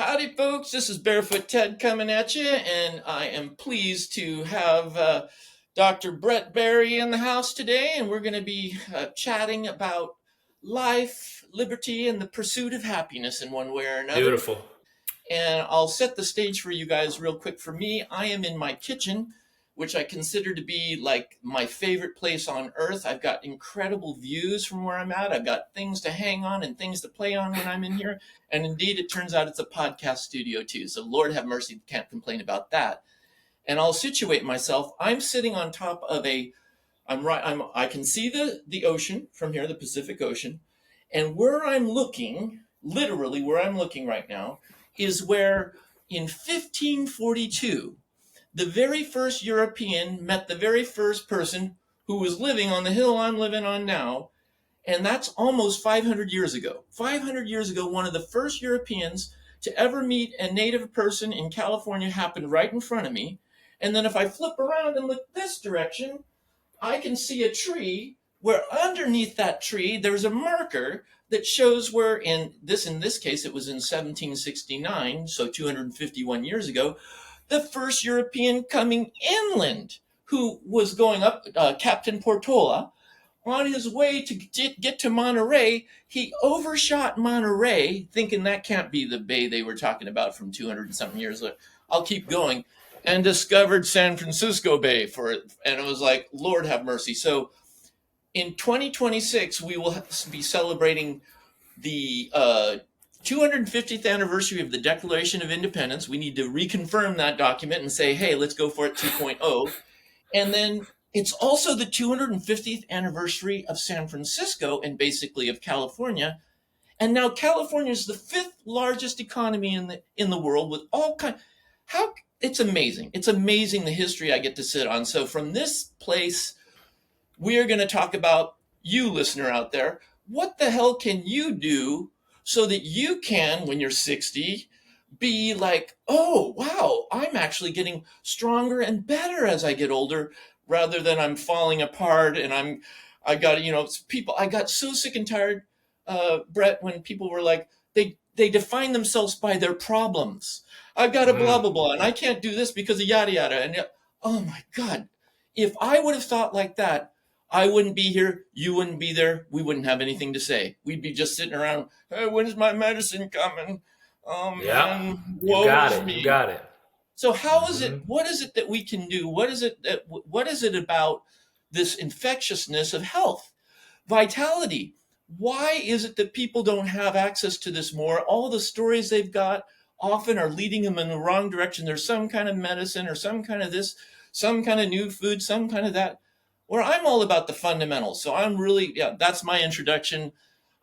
Howdy, folks. This is Barefoot Ted coming at you, and I am pleased to have Dr. Brett Barry in the house today, and we're going to be chatting about life, liberty, and the pursuit of happiness in one way or another. Beautiful. And I'll set the stage for you guys real quick. For me, I am in my kitchen, which I consider to be like my favorite place on earth. I've got incredible views from where I'm at. I've got things to hang on and things to play on when I'm in here. And indeed, it turns out it's a podcast studio too. So Lord have mercy, can't complain about that. And I'll situate myself. I'm sitting on top of I can see the ocean from here, the Pacific Ocean. And where I'm looking, literally where I'm looking right now, is where in 1542, the very first European met the very first person who was living on the hill I'm living on now. And that's almost 500 years ago. 500 years ago, one of the first Europeans to ever meet a native person in California happened right in front of me. And then if I flip around and look this direction, I can see a tree where underneath that tree, there's a marker that shows where in this case, it was in 1769, so 251 years ago, the first European coming inland who was going up, Captain Portola. On his way to get to Monterey, he overshot Monterey, thinking that can't be the bay they were talking about from 200 and something years later. I'll keep going, and discovered San Francisco Bay for it. And it was like, Lord have mercy. So in 2026, we will be celebrating the 250th anniversary of the Declaration of Independence. We need to reconfirm that document and say, hey, let's go for it 2.0. And then it's also the 250th anniversary of San Francisco and basically of California. And now California is the fifth largest economy in the world with all kind. How it's amazing. It's amazing the history I get to sit on. So from this place, we are going to talk about you, listener out there. What the hell can you do so that you can, when you're 60, be like, oh, wow, I'm actually getting stronger and better as I get older, rather than I'm falling apart and I got, people, I got so sick and tired, Brett, when people were like, they define themselves by their problems. I've got a blah, blah, blah, and I can't do this because of yada, yada. And oh my God, if I would have thought like that, I wouldn't be here. You wouldn't be there. We wouldn't have anything to say. We'd be just sitting around. Hey, when's my medicine coming? Yeah. Man, You woe got is it. You me. got it. So how is it? What is it that we can do? What is it about this infectiousness of health, vitality? Why is it that people don't have access to this more? All the stories they've got often are leading them in the wrong direction. There's some kind of medicine or some kind of this, some kind of new food, some kind of that. Where I'm all about the fundamentals. So that's my introduction.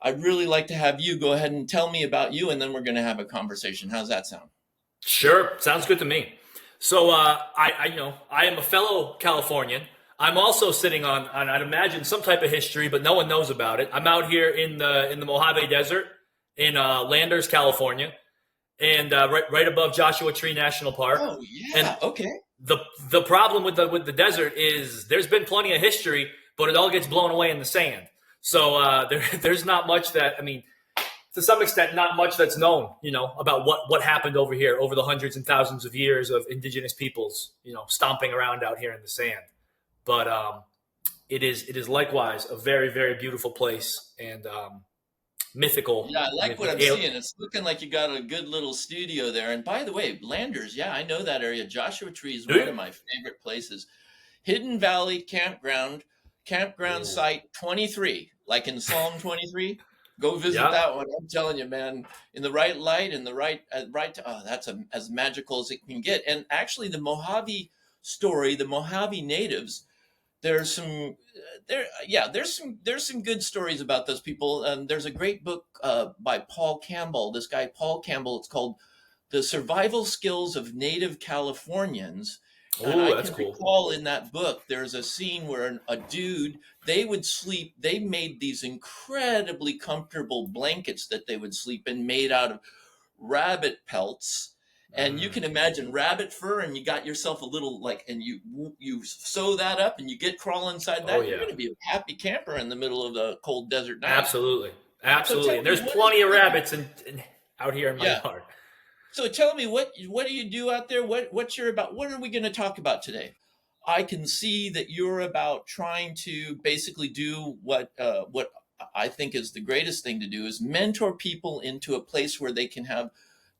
I'd really like to have you go ahead and tell me about you, and then we're going to have a conversation. How's that sound? Sure. Sounds good to me. So, I am a fellow Californian. I'm also sitting on, I'd imagine, some type of history, but no one knows about it. I'm out here in the Mojave Desert in Landers, California, and right above Joshua Tree National Park. Oh And yeah, okay. the problem with the desert is there's been plenty of history, but it all gets blown away in the sand. So there's not much that, I mean, to some extent, not much that's known, about what happened over here over the hundreds and thousands of years of indigenous peoples, stomping around out here in the sand. But it is likewise a very, very beautiful place and mythical. Yeah, I like what I'm mythic- seeing. It's looking like you got a good little studio there. And by the way, Landers, yeah, I know that area. Joshua Tree is one of my favorite places. Hidden Valley campground Ooh. site 23, like in Psalm 23. Go visit Yeah, that one. I'm telling you, man, in the right light, in the that's as magical as it can get. And actually, the Mojave story, the Mojave natives, there's some there's some good stories about those people. There's a great book by Paul Campbell. This guy Paul Campbell. It's called "The Survival Skills of Native Californians." And oh, I that's can cool. recall in that book, there's a scene where a dude, they would sleep, they made these incredibly comfortable blankets that they would sleep in made out of rabbit pelts. And you Mm. can imagine rabbit fur, and you got yourself a little and you sew that up, and you get crawl inside Oh that. You're yeah, going to be a happy camper in the middle of a cold desert night. absolutely, So absolutely. tell And me, there's plenty of rabbits out here in my yeah, yard. So tell me, what do you do out there? What's your about? What are we going to talk about today? I can see that you're about trying to basically do what I think is the greatest thing to do is mentor people into a place where they can have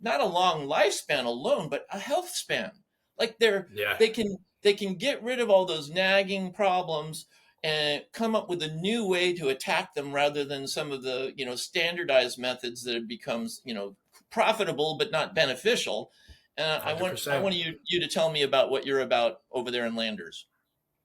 not a long lifespan alone, but a health span. Like Yeah, they can get rid of all those nagging problems and come up with a new way to attack them rather than some of the standardized methods that have become profitable but not beneficial. I want I 100%. want you to tell me about what you're about over there in Landers.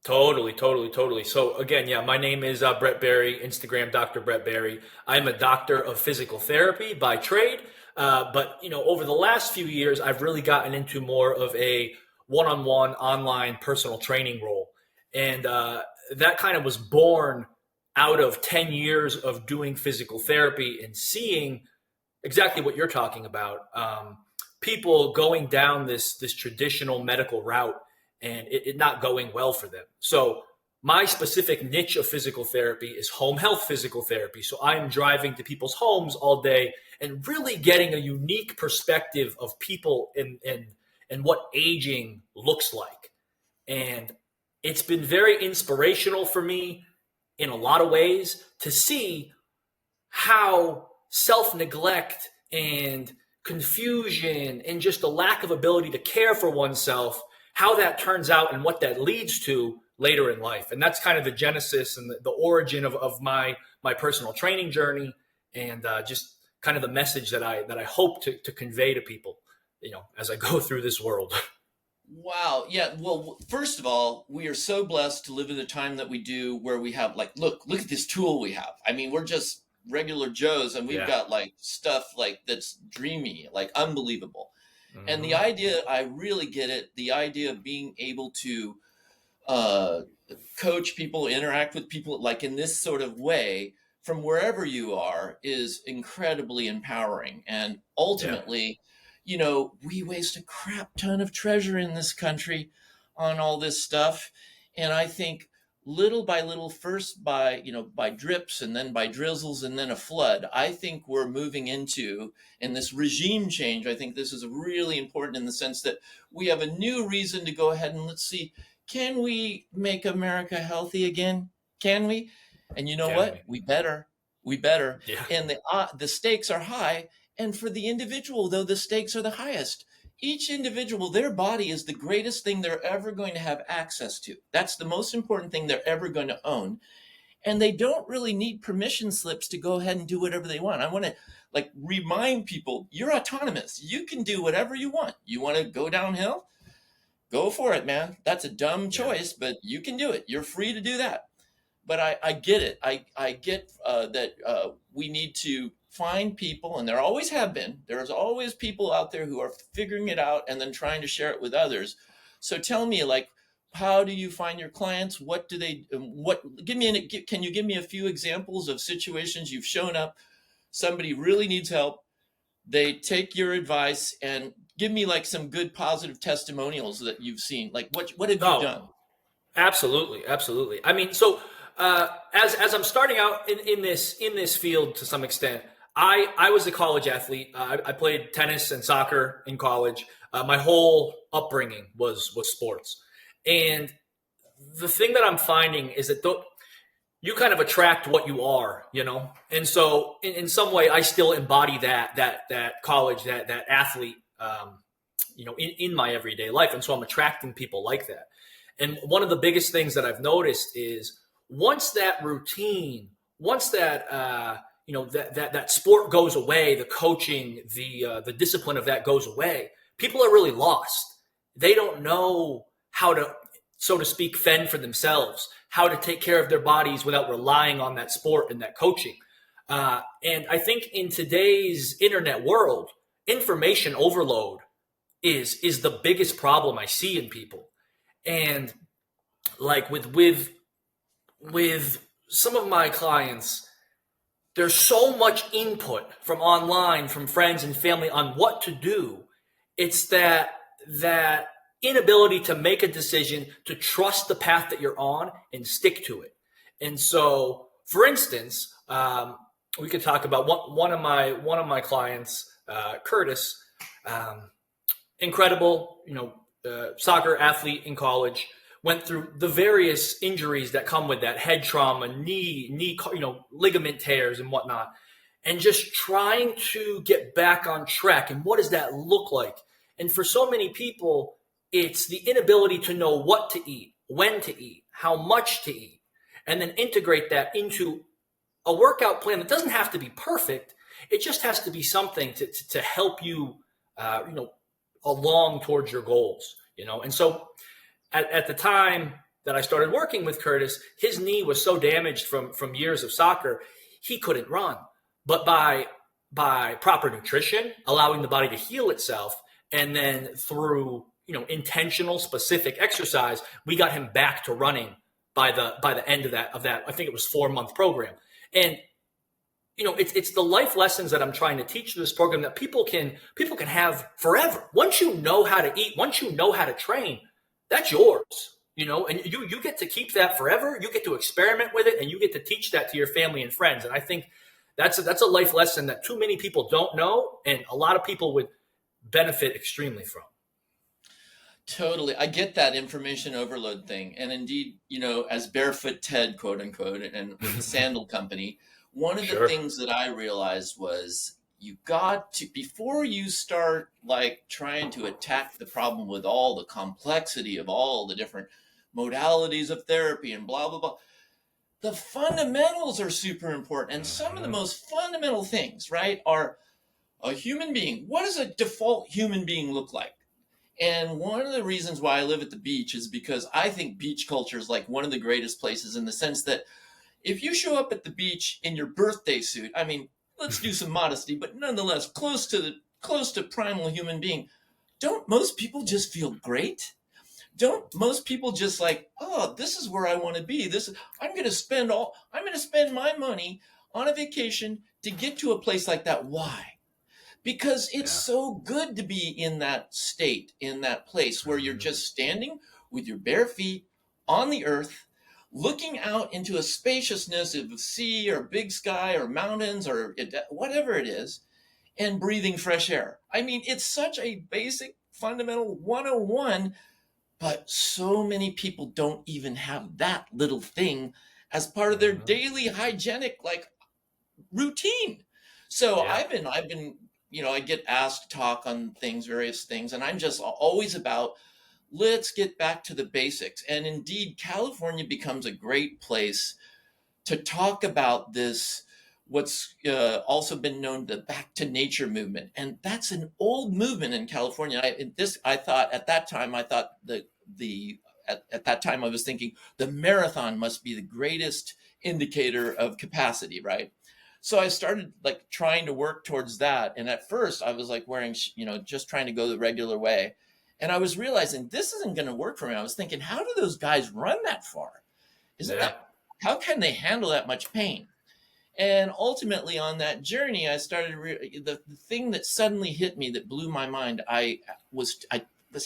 Totally, totally, totally. So again, yeah, my name is Brett Barry, Instagram Dr. Brett Barry. I'm a doctor of physical therapy by trade, but over the last few years, I've really gotten into more of a one-on-one online personal training role, and that kind of was born out of 10 years of doing physical therapy and seeing exactly what you're talking about. People going down this traditional medical route and it not going well for them. So my specific niche of physical therapy is home health physical therapy. So I'm driving to people's homes all day and really getting a unique perspective of people and what aging looks like. And it's been very inspirational for me in a lot of ways to see how self neglect and confusion and just a lack of ability to care for oneself, how that turns out and what that leads to later in life. And that's kind of the genesis and the origin of my personal training journey, and just kind of the message that I hope to convey to people, as I go through this world. Wow. Yeah. Well, first of all, we are so blessed to live in the time that we do where we have like, look at this tool we have. I mean, we're just regular Joes and we've Yeah. got like stuff like that's dreamy, like unbelievable. And the Hmm. idea, I really get it. The idea of being able to uh, coach people, interact with people like in this sort of way from wherever you are is incredibly empowering. And Yeah. ultimately, we waste a crap ton of treasure in this country on all this stuff. And I think little by little, first by drips and then by drizzles and then a flood, I think we're moving into, and this regime change, I think this is really important in the sense that we have a new reason to go ahead and let's see, can we make America healthy again? Can we? And you know Can what? we? We better. We better. Yeah. And the stakes are high. And for the individual, though, the stakes are the highest. Each individual, their body is the greatest thing they're ever going to have access to. That's the most important thing they're ever going to own. And they don't really need permission slips to go ahead and do whatever they want. I want to like remind people, you're autonomous. You can do whatever you want. You want to go downhill? Go for it, man. That's a dumb Yeah. choice, but you can do it. You're free to do that. But I get it. I get that we need to find people, and there always have been. There's always people out there who are figuring it out and then trying to share it with others. So tell me, like, how do you find your clients? What do they? Can you give me a few examples of situations you've shown up? Somebody really needs help. They take your advice and give me like some good positive testimonials that you've seen. Like what have you Oh, done? absolutely, absolutely. I mean, so as I'm starting out in this field to some extent, I was a college athlete. I played tennis and soccer in college. My whole upbringing was sports, and the thing that I'm finding is that you kind of attract what you are, and so in some way, I still embody that college that athlete, in my everyday life, and so I'm attracting people like that. And one of the biggest things that I've noticed is once that routine, once that that sport goes away, the coaching, the discipline of that goes away, people are really lost. They don't know how to, so to speak, fend for themselves, how to take care of their bodies without relying on that sport and that coaching. And I think in today's internet world, information overload is the biggest problem I see in people. And like with some of my clients, there's so much input from online, from friends and family on what to do. It's that inability to make a decision, to trust the path that you're on and stick to it. And so, for instance, we could talk about one of my clients, Curtis. Um, Incredible, soccer athlete in college. Went through the various injuries that come with that: head trauma, knee, ligament tears and whatnot, and just trying to get back on track. And what does that look like? And for so many people, it's the inability to know what to eat, when to eat, how much to eat, and then integrate that into a workout plan that doesn't have to be perfect. It just has to be something to help you, uh, you know, along towards your goals. And so at the time that I started working with Curtis, his knee was so damaged from years of soccer, he couldn't run. But by proper nutrition, allowing the body to heal itself, and then through intentional specific exercise, we got him back to running by the end of that. I think it was 4-month program. And it's the life lessons that I'm trying to teach through this program that people can have forever. Once you know how to eat, once you know how to train, that's yours. And you get to keep that forever. You get to experiment with it, and you get to teach that to your family and friends. And I think that's a life lesson that too many people don't know, and a lot of people would benefit extremely from. Totally. I get that information overload thing. And indeed, as Barefoot Ted, quote unquote, and with the sandal company, one of the Sure. things that I realized was you got to, before you start like trying to attack the problem with all the complexity of all the different modalities of therapy and blah, blah, blah, the fundamentals are super important. And some of the Mhm. most fundamental things, right, are a human being. What does a default human being look like? And one of the reasons why I live at the beach is because I think beach culture is like one of the greatest places in the sense that if you show up at the beach in your birthday suit, I mean, let's do some modesty, but nonetheless close to primal human being, don't most people just feel great? Don't most people just like, oh, this is where I want to be. I'm going to spend my money on a vacation to get to a place like that. Why? Because it's Yeah. so good to be in that state, in that place where you're Mhm. just standing with your bare feet on the earth, looking out into a spaciousness of sea or big sky or mountains or whatever it is, and breathing fresh air. I mean, it's such a basic, fundamental 101, but so many people don't even have that little thing as part of their Mhm. daily hygienic like routine. So Yeah. I've been, I get asked to talk on things, various things, and I'm just always about let's get back to the basics. And indeed, California becomes a great place to talk about this. What's also been known the back to nature movement, and that's an old movement in California. I thought at that time, I thought the at that time I was thinking the marathon must be the greatest indicator of capacity, right? So I started like trying to work towards that. And at first I was like wearing, just trying to go the regular way. And I was realizing this isn't going to work for me. I was thinking, how do those guys run that far? Isn't Yeah. that, how can they handle that much pain? And ultimately on that journey, I started, the thing that suddenly hit me that blew my mind. I was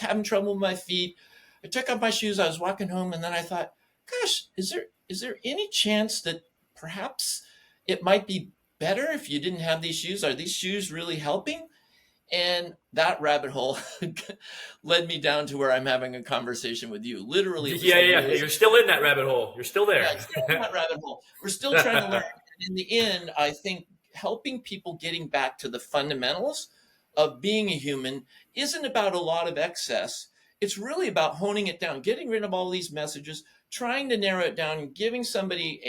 having trouble with my feet. I took off my shoes. I was walking home, and then I thought, gosh, is there any chance that perhaps it might be better if you didn't have these shoes? Are these shoes really helping? And that rabbit hole led me down to where I'm having a conversation with you. Literally, it was Yeah, the yeah, yeah. realization. You're still in that rabbit hole. You're still Yeah, there. it's still in that rabbit hole. We're still trying to learn. And in the end, I think helping people getting back to the fundamentals of being a human isn't about a lot of excess. It's really about honing it down, getting rid of all these messages, trying to narrow it down, and giving somebody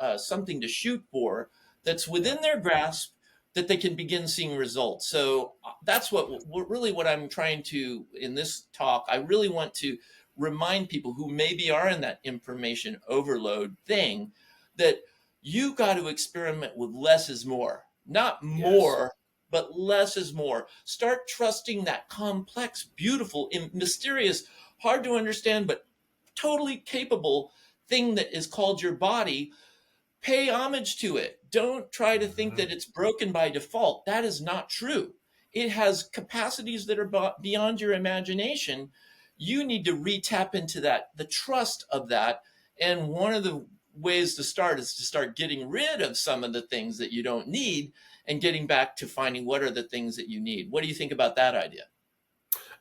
a something to shoot for that's Yeah. within their grasp that they can begin seeing results. So that's what I'm trying to in this talk. I really want to remind people who maybe are in that information overload thing that you got to experiment with less is more, not Yes. more, but less is more. Start trusting that complex, beautiful, mysterious, hard to understand, but totally capable thing that is called your body. Pay homage to it. Don't try to think Mhm. that it's broken by default. That is not true. It has capacities that are beyond your imagination. You need to re-tap into that, the trust of that. And one of the ways to start is to start getting rid of some of the things that you don't need and getting back to finding what are the things that you need. What do you think about that idea?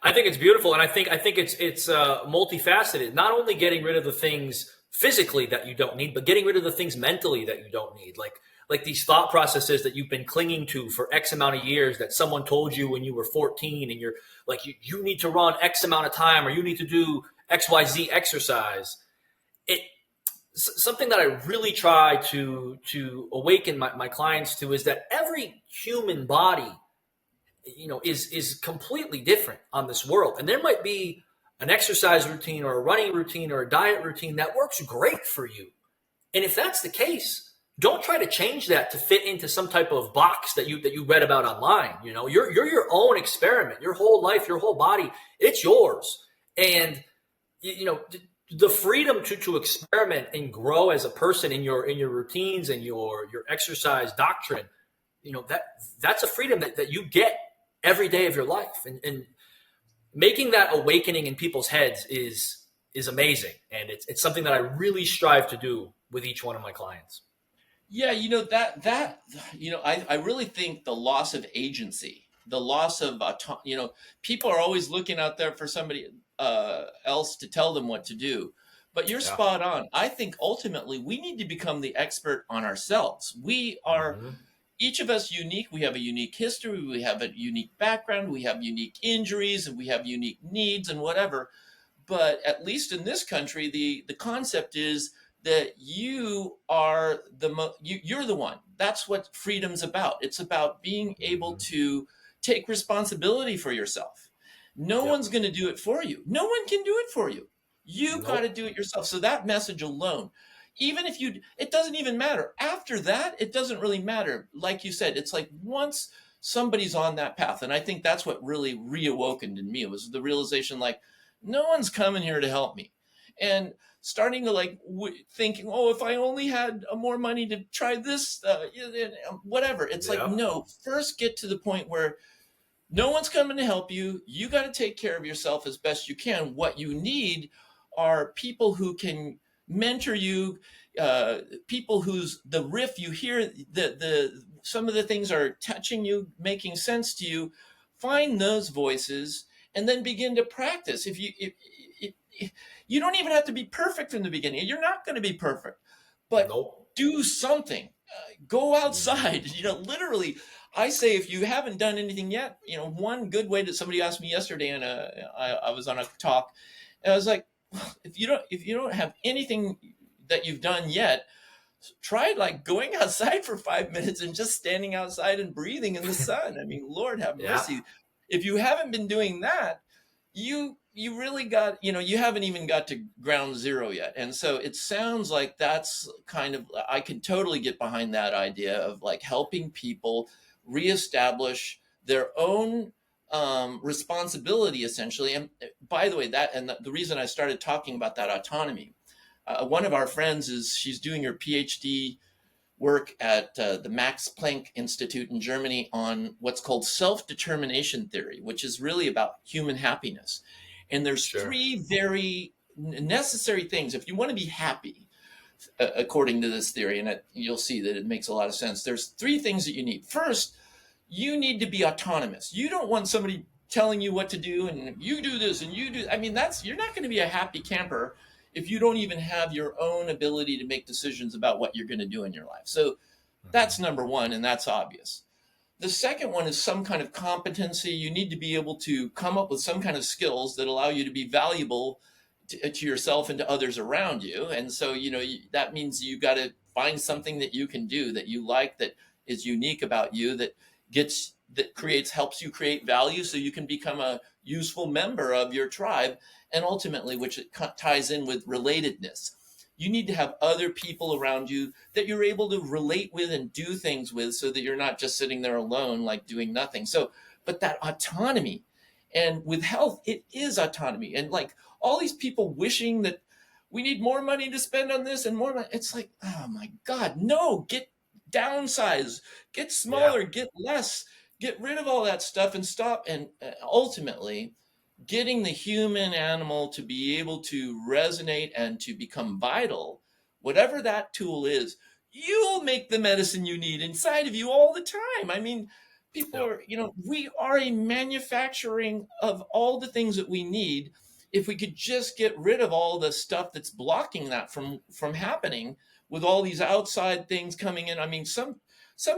I think it's beautiful, and I think it's multifaceted. Not only getting rid of the things physically that you don't need, but getting rid of the things mentally that you don't need, like these thought processes that you've been clinging to for X amount of years that someone told you when you were 14, and you're like, you need to run X amount of time, or you need to do XYZ exercise. It Something that I really try to awaken my clients to is that every human body, is completely different on this world. And there might be an exercise routine or a running routine or a diet routine that works great for you. And if that's the case, don't try to change that to fit into some type of box that you read about online. You're your own experiment. Your whole life, your whole body, it's yours. And the freedom to experiment and grow as a person in your routines and your exercise doctrine, that's a freedom that you get every day of your life. And making that awakening in people's heads is amazing. And it's something that I really strive to do with each one of my clients. Yeah, I really think the loss of agency, the loss of people are always looking out there for somebody else to tell them what to do. But you're Yeah. spot on. I think ultimately we need to become the expert on ourselves. We are Mhm. each of us unique. We have a unique history. We have a unique background. We have unique injuries, and we have unique needs and whatever. But at least in this country, the concept is that you are you're the one. That's what freedom's about. It's about being able Mhm. to take responsibility for yourself. No Yep. one's going to do it for you. No one can do it for you. You got to Nope. do it yourself. So that message alone, even if you, it doesn't even matter. After that, it doesn't really matter. Like you said, it's like once somebody's on that path, and I think that's what really reawoken in me. It was the realization, like, no one's coming here to help me. And starting to like thinking, oh, if I only had more money to try this, whatever. It's like, Yep. no, first get to the point where no one's coming to help you. You got to take care of yourself as best you can. What you need are people who can mentor you, people whose the riff you hear, the some of the things are touching you, making sense to you. Find those voices and then begin to practice. If you don't even have to be perfect from the beginning. You're not going to be perfect, but Nope. do something. Go Mhm. outside. Literally, I say if you haven't done anything yet, one good way that somebody asked me yesterday, and I was on a talk, and I was like, if you don't have anything that you've done yet, try like going outside for 5 minutes and just standing outside and breathing in the sun. I mean, Lord have Yeah. mercy. If you haven't been doing that, you really got, you haven't even got to ground zero yet. And so it sounds like that's kind of, I can totally get behind that idea of like helping people reestablish their own responsibility essentially. And by the way, the reason I started talking about that autonomy, one of our friends she's doing her PhD work at the Max Planck Institute in Germany on what's called self-determination theory, which is really about human happiness. And there's Sure. three very necessary things if you want to be happy, according to this theory, and you'll see that it makes a lot of sense. There's three things that you need. First, you need to be autonomous. You don't want somebody telling you what to do and you do this and you do. I mean, you're not going to be a happy camper if you don't even have your own ability to make decisions about what you're going to do in your life. So that's Mhm. number one, and that's obvious. The second one is some kind of competency. You need to be able to come up with some kind of skills that allow you to be valuable to yourself and to others around you. And so, that means you got to find something that you can do that you like, that is unique about you, helps you create value so you can become a useful member of your tribe. And ultimately, which it ties in with relatedness. You need to have other people around you that you're able to relate with and do things with so that you're not just sitting there alone, like doing nothing. So, but that autonomy, and with health, it is autonomy. And like all these people wishing that we need more money to spend on this and more money, it's like, oh my God, no, downsize, get Yeah. smaller, get less, get rid of all that stuff and stop. And ultimately, getting the human animal to be able to resonate and to become vital whatever that tool is, you'll make the medicine you need inside of you all the time. I mean, people Yeah. are, we are a manufacturing of all the things that we need. If we could just get rid of all the stuff that's blocking that from happening with all these outside things coming in. I mean, some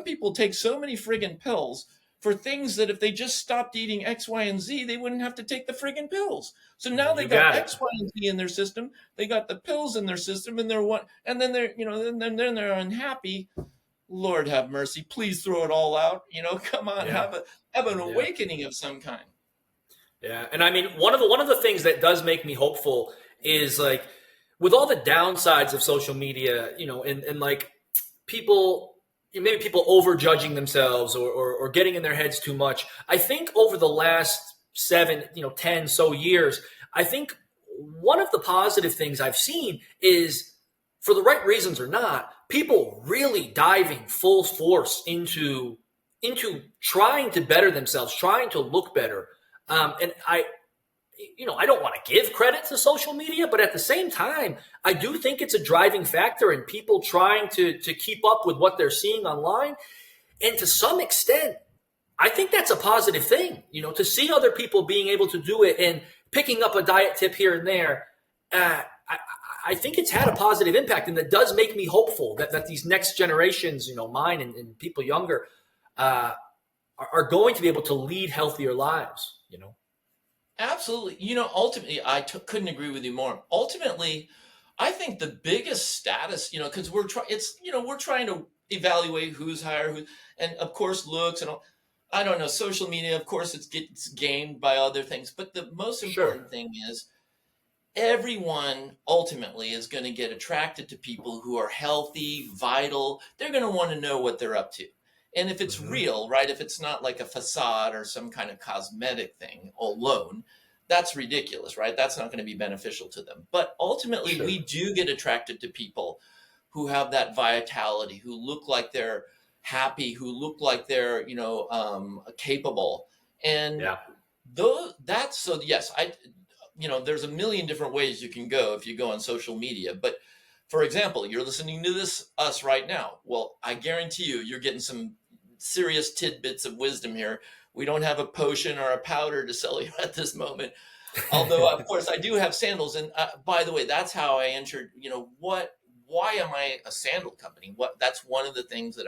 people take so many friggin' pills for things that if they just stopped eating X, Y, and Z, they wouldn't have to take the friggin' pills. So now they You got got it. X, Y, and Z in their system. They got the pills in their system, and they're one, and then they're, then they're unhappy. Lord have mercy. Please throw it all out. Come on, Yeah. have an Yeah. awakening of some kind. Yeah, and I mean one of the things that does make me hopeful is like with all the downsides of social media, and like people maybe people over judging themselves or getting in their heads too much. I think over the last 10 so years, I think one of the positive things I've seen is for the right reasons or not, people really diving full force into trying to better themselves, trying to look better. And I don't want to give credit to social media, but at the same time, I do think it's a driving factor in people trying to keep up with what they're seeing online. And to some extent, I think that's a positive thing, to see other people being able to do it and picking up a diet tip here and there. I think it's had a positive impact, and that does make me hopeful that these next generations, mine and people younger, are going to be able to lead healthier lives. Absolutely. Ultimately, I couldn't agree with you more. Ultimately, I think the biggest status, because we're trying to evaluate who's higher, and of course, looks and all. I don't know, social media, of course, it gets gamed by other things, but the most Sure. important thing is everyone ultimately is going to get attracted to people who are healthy, vital. They're going to want to know what they're up to. And if it's Hmm. real, right? If it's not like a facade or some kind of cosmetic thing alone, that's ridiculous, right? That's not going to be beneficial to them. But ultimately, Sure. we do get attracted to people who have that vitality, who look like they're happy, who look like they're, capable. And Yeah. that's so, yes, there's a million different ways you can go if you go on social media. But for example, you're listening to us right now. Well, I guarantee you're getting some serious tidbits of wisdom here. We don't have a potion or a powder to sell you at this moment. Although, of course, I do have sandals. And by the way, that's how I entered. Why am I a sandal company? That's one of the things that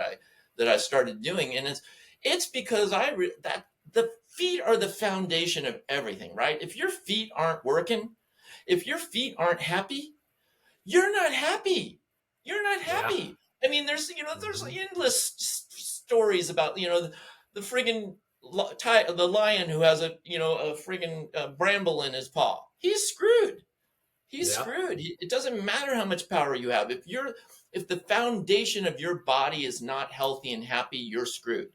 I started doing, and it's because that the feet are the foundation of everything, right? If your feet aren't working, if your feet aren't happy, you're not happy. You're not Yeah. happy. I mean, there's Hmm. endless stories about the friggin' the lion who has a friggin' bramble in his paw. He's screwed. He's Yeah. screwed. It doesn't matter how much power you have. If the foundation of your body is not healthy and happy, you're screwed.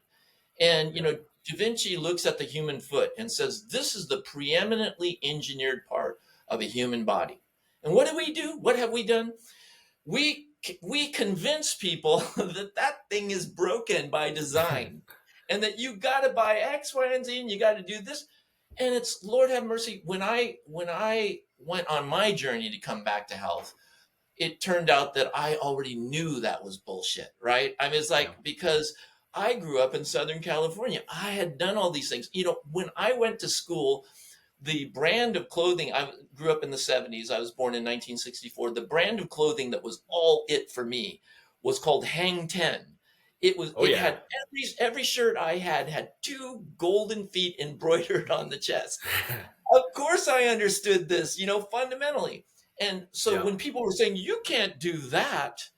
And Yeah. Da Vinci looks at the human foot and says, "This is the preeminently engineered part of a human body." And what do we do? What have we done? We convince people that thing is broken by design, and that you got to buy X, Y, and Z, and you got to do this. And it's, Lord have mercy. When I went on my journey to come back to health, it turned out that I already knew that was bullshit, right? I mean, it's Yeah. like, because I grew up in Southern California. I had done all these things. When I went to school, the brand of clothing, I grew up in the 70s. I was born in 1964. The brand of clothing that was all it for me was called Hang 10. Oh It yeah. had every shirt I had two golden feet embroidered on the chest. Of course I understood this, fundamentally. And so Yeah. when people were saying you can't do that,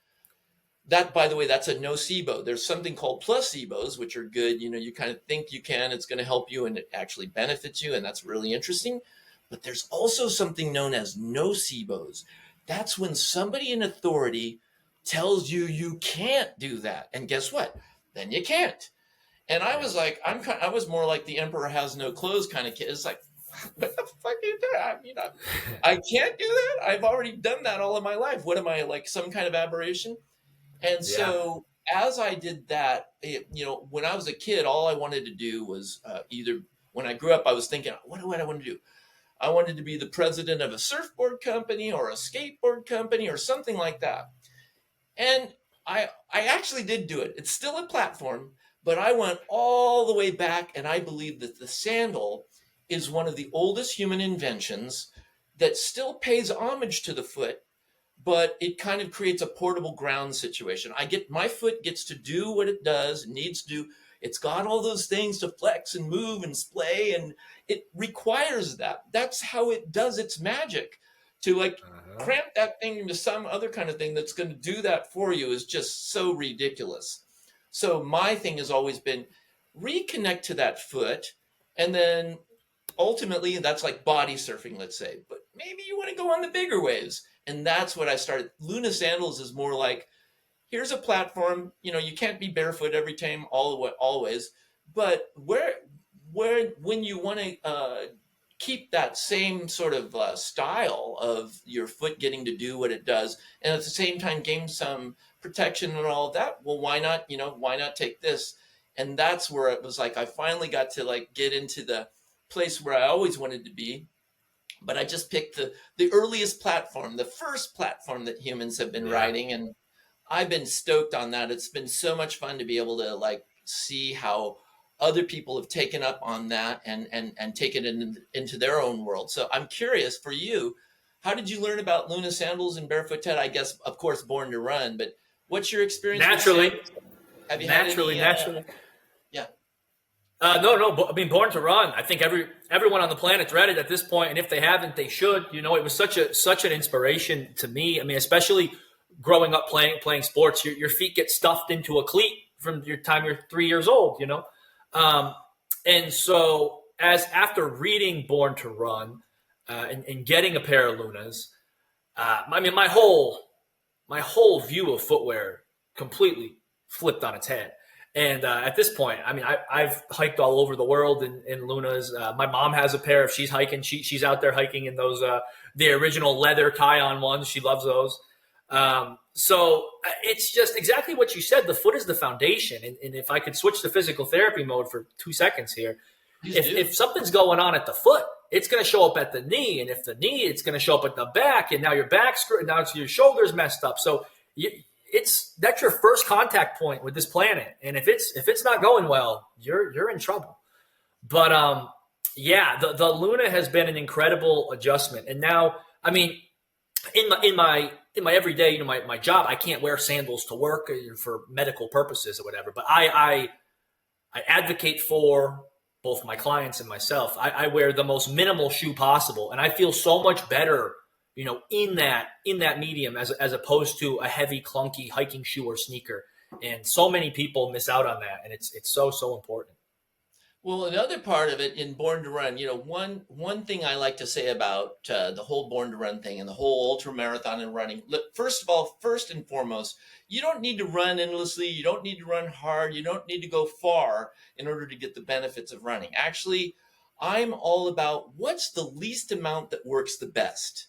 by the way, that's a nocebo. There's something called placebos, which are good. You kind of think you can, it's going to help you, and it actually benefits you. And that's really interesting. But there's also something known as nocebos. That's when somebody in authority tells you you can't do that. And guess what? Then you can't. And I Yeah. was like, I was more like the emperor has no clothes kind of kid. It's like, what the fuck are you doing? I can't do that. I've already done that all of my life. What am I, like some kind of aberration? And Yeah. so as I did that, when I was a kid, all I wanted to do was either, when I grew up, I was thinking, what do I want to do? I wanted to be the president of a surfboard company or a skateboard company or something like that. And I actually did do it. It's still a platform, but I went all the way back, and I believe that the sandal is one of the oldest human inventions that still pays homage to the foot, but it kind of creates a portable ground situation. My foot gets to do what it does, needs to do. It's got all those things to flex and move and splay, and it requires that. That's how it does its magic. To like Uh-huh. cramp that thing into some other kind of thing that's going to do that for you is just so ridiculous. So my thing has always been reconnect to that foot, and then ultimately that's like body surfing, let's say, but maybe you want to go on the bigger waves. And that's what I started. Luna sandals is more like, here's a platform, you can't be barefoot every time always, but where when you want to keep that same sort of style of your foot getting to do what it does, and at the same time gain some protection and all of that, well, why not take this? And that's where it was like I finally got to like get into the place where I always wanted to be, but I just picked the earliest platform, the first platform that humans have been Yeah. riding, and I've been stoked on that. It's been so much fun to be able to like see how other people have taken up on that and taken it into their own world. So I'm curious for you, how did you learn about Luna sandals and Barefoot Ted? I guess, of course, Born to Run, but what's your experience with Naturally, sandals? Have you had naturally, any? naturally. Yeah, No, no. I mean, Born to Run. I think everyone on the planet's read it at this point, and if they haven't, they should. It was such an inspiration to me. I mean, especially growing up playing sports, your feet get stuffed into a cleat from your time you're 3 years old. Um, and so as after reading Born to Run and getting a pair of Lunas, I mean, my whole view of footwear completely flipped on its head. And at this point, I mean, I've hiked all over the world in Lunas. My mom has a pair. If she's hiking, she's out there hiking in those the original leather tie-on ones. She loves those. So it's just exactly what you said. The foot is the foundation. And if I could switch to physical therapy mode for 2 seconds here, please if do. something's going on at the foot, it's going to show up at the knee, and if the knee, it's going to show up at the back, and now your back screwed, now it's your shoulders messed up. So that's your first contact point with this planet, and if it's not going well, you're in trouble. But yeah, the Luna has been an incredible adjustment, and now I mean, in my everyday, my job, I can't wear sandals to work for medical purposes or whatever. But I advocate for both my clients and myself. I wear the most minimal shoe possible, and I feel so much better, in that medium as opposed to a heavy, clunky hiking shoe or sneaker. And so many people miss out on that, and it's so important. Well, another part of it in Born to Run, one thing I like to say about the whole Born to Run thing and the whole ultra marathon and running. Look, first of all, first and foremost, you don't need to run endlessly. You don't need to run hard. You don't need to go far in order to get the benefits of running. Actually, I'm all about what's the least amount that works the best.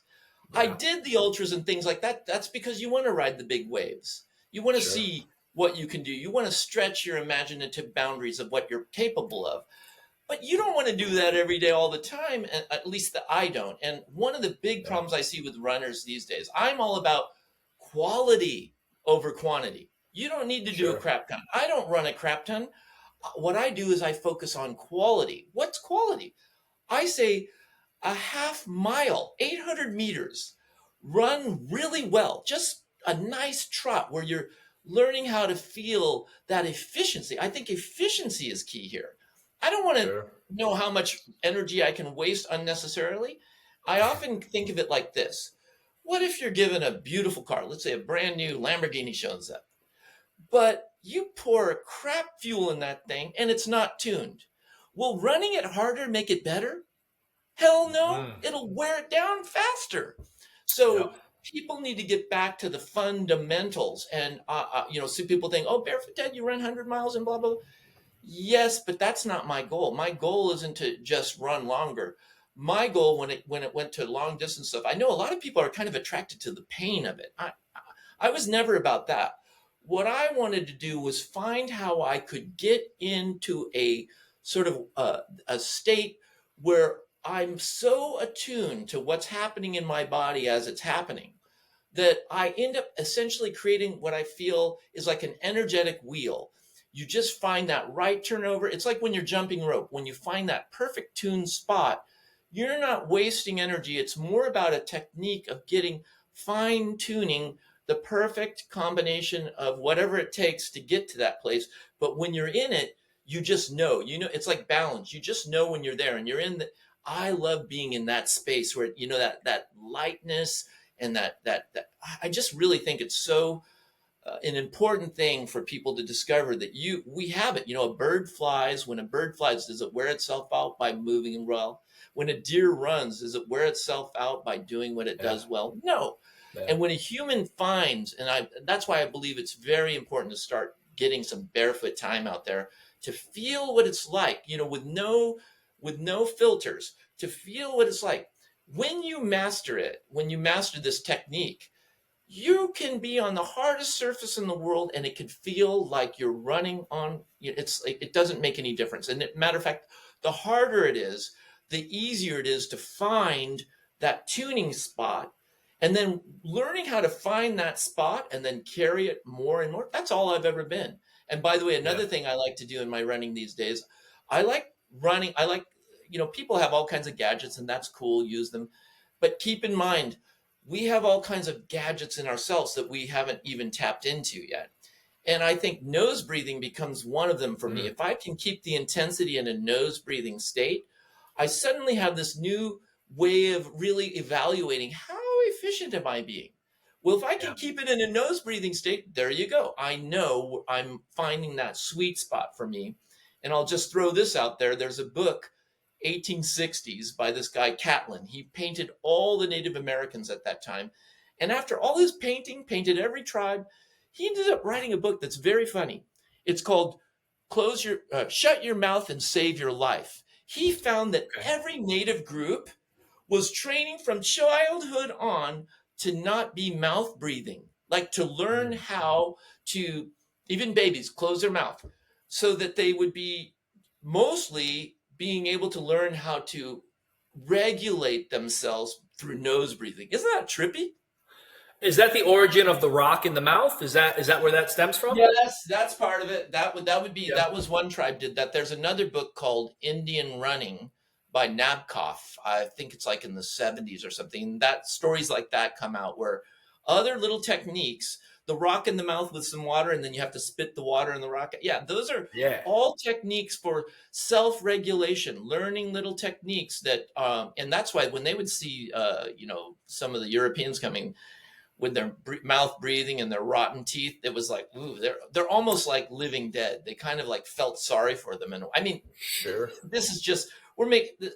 I Yeah, did the ultras and things like that. That's because you want to ride the big waves. You want to sure. see what you can do. You want to stretch your imaginative boundaries of what you're capable of. But you don't want to do that every day all the time, at least that I don't. And one of the big Yeah, problems I see with runners these days, I'm all about quality over quantity. You don't need to do a sure. crap ton. I don't run a crap ton. What I do is I focus on quality. What's quality? I say a half mile, 800 meters, run really well, just a nice trot where you're learning how to feel that efficiency. I think efficiency is key here. I don't want to Sure. know how much energy I can waste unnecessarily. I often think of it like this. What if you're given a beautiful car? Let's say a brand new Lamborghini shows up, but you pour crap fuel in that thing and it's not tuned. Will running it harder make it better? Hell no, Mm. it'll wear it down faster. Yep. So people need to get back to the fundamentals. And, some people think, oh, Barefoot Ted, you run 100 miles and blah, blah, blah. Yes, but that's not my goal. My goal isn't to just run longer. My goal when it went to long distance stuff, I know a lot of people are kind of attracted to the pain of it. I was never about that. What I wanted to do was find how I could get into a sort of a state where I'm so attuned to what's happening in my body as it's happening that I end up essentially creating what I feel is like an energetic wheel. You just find that right turnover. It's like when you're jumping rope, when you find that perfect tuned spot, you're not wasting energy. It's more about a technique of getting fine tuning the perfect combination of whatever it takes to get to that place. But when you're in it, you know, it's like balance. You just know when you're there and you're in the, I love being in that space where, you know, that lightness and that I just really think it's so an important thing for people to discover that we have it. You know, a bird flies. When a bird flies, does it wear itself out by moving well? When a deer runs, does it wear itself out by doing what it Yeah. does well? No. Yeah. And when a human finds, that's why I believe it's very important to start getting some barefoot time out there to feel what it's like, you know, with no filters, to feel what it's like. When you master it, when you master this technique, you can be on the hardest surface in the world and it can feel like you're running on, it's like it doesn't make any difference. And matter of fact, the harder it is, the easier it is to find that tuning spot, and then learning how to find that spot and then carry it more and more. That's all I've ever been. And by the way, Yeah. another thing I like to do in my running these days, I like I like, you know, people have all kinds of gadgets and that's cool, use them. But keep in mind, we have all kinds of gadgets in ourselves that we haven't even tapped into yet. And I think nose breathing becomes one of them for me. Mm. If I can keep the intensity in a nose breathing state, I suddenly have this new way of really evaluating how efficient am I being? Well, if I can Yeah. keep it in a nose breathing state, there you go. I know I'm finding that sweet spot for me. And I'll just throw this out there. There's a book, 1860s, by this guy Catlin. He painted all the Native Americans at that time. And after all his painting, painted every tribe, he ended up writing a book that's very funny. It's called Shut Your Mouth and Save Your Life. He found that Okay. every Native group was training from childhood on to not be mouth breathing, like to learn Mm. how to, even babies, close their mouth so that they would be mostly being able to learn how to regulate themselves through nose breathing. Isn't that trippy? Is that the origin of the rock in the mouth? Is that where that stems from? Yes, that's part of it. That would be, Yeah. that was one tribe did that. There's another book called Indian Running by Nabokov. I think it's like in the 70s or something. That stories like that come out where other little techniques, the rock in the mouth with some water, and then you have to spit the water in the rock. Yeah, those are Yeah. all techniques for self-regulation, learning little techniques that, and that's why when they would see, you know, some of the Europeans coming with their mouth breathing and their rotten teeth, it was like, ooh, they're almost like living dead. They kind of like felt sorry for them. And I mean, Sure. this is just, we're making,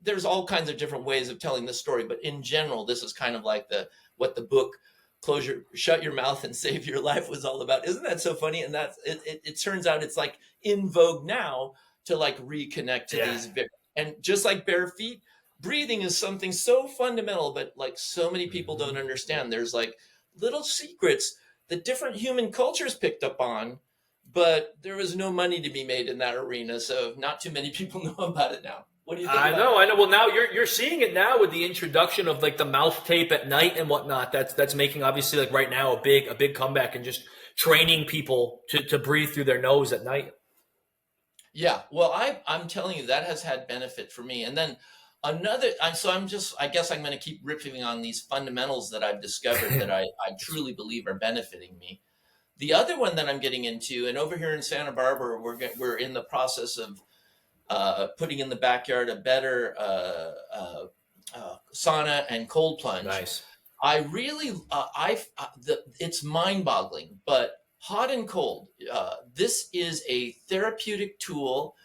there's all kinds of different ways of telling this story, but in general, this is kind of like what the book Shut Your Mouth and Save Your Life was all about. Isn't that so funny? And it turns out it's like in vogue now to like reconnect to Yeah. these, and just like bare feet, breathing is something so fundamental, but like so many people Mhm. don't understand. There's like little secrets that different human cultures picked up on, but there was no money to be made in that arena. So not too many people know about it now. What do you think I about know, that? I know. Well, now you're seeing it now with the introduction of like the mouth tape at night and whatnot. That's making obviously like right now a big comeback and just training people to breathe through their nose at night. Yeah, well, I'm telling you that has had benefit for me. And then another, I guess I'm going to keep riffing on these fundamentals that I've discovered that I truly believe are benefiting me. The other one that I'm getting into, and over here in Santa Barbara, we're in the process of putting in the backyard a better sauna and cold plunge. Nice. I really, it's mind-boggling, but hot and cold. This is a therapeutic tool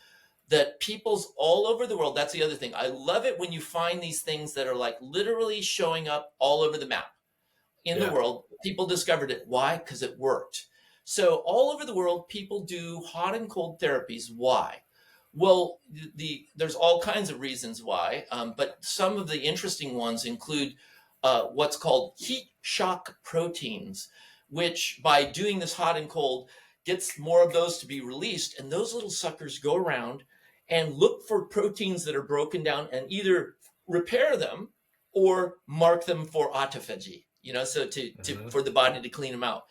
that people's all over the world. That's the other thing. I love it when you find these things that are like literally showing up all over the map in the Yeah. world. People discovered it. Why? Because it worked. So all over the world, people do hot and cold therapies. Why? Well, there's all kinds of reasons why, but some of the interesting ones include what's called heat shock proteins, which by doing this hot and cold gets more of those to be released, and those little suckers go around and look for proteins that are broken down and either repair them or mark them for autophagy. so to Hmm. for the body to clean them out.